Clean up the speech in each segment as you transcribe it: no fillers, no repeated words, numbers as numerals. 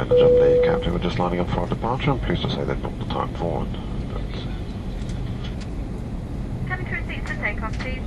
Ladies and gentlemen, Captain, we're just lining up for departure. I'm pleased to say they booked the time forward. Cabin crew seats for takeoff, please.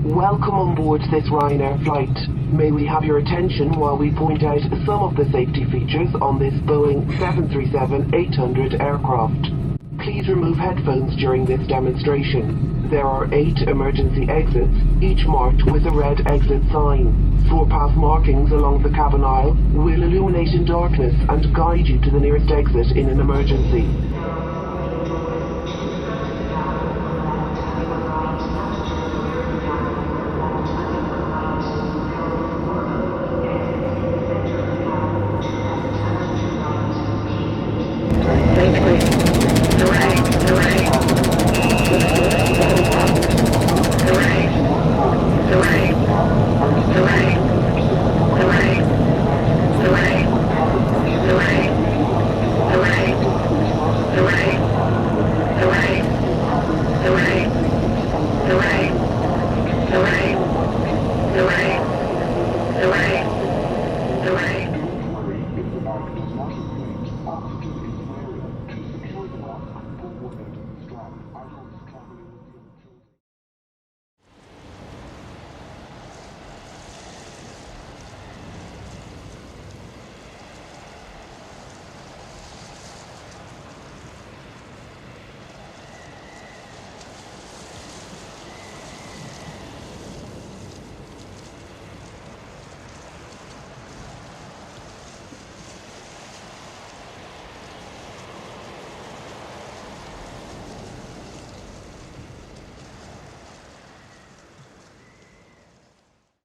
Welcome on board this Ryanair flight. May we have your attention while we point out some of the safety features on this Boeing 737-800 aircraft. Please remove headphones during this demonstration. There are 8 emergency exits, each marked with a red exit sign. Four-pass markings along the cabin aisle will illuminate in darkness and guide you to the nearest exit in an emergency.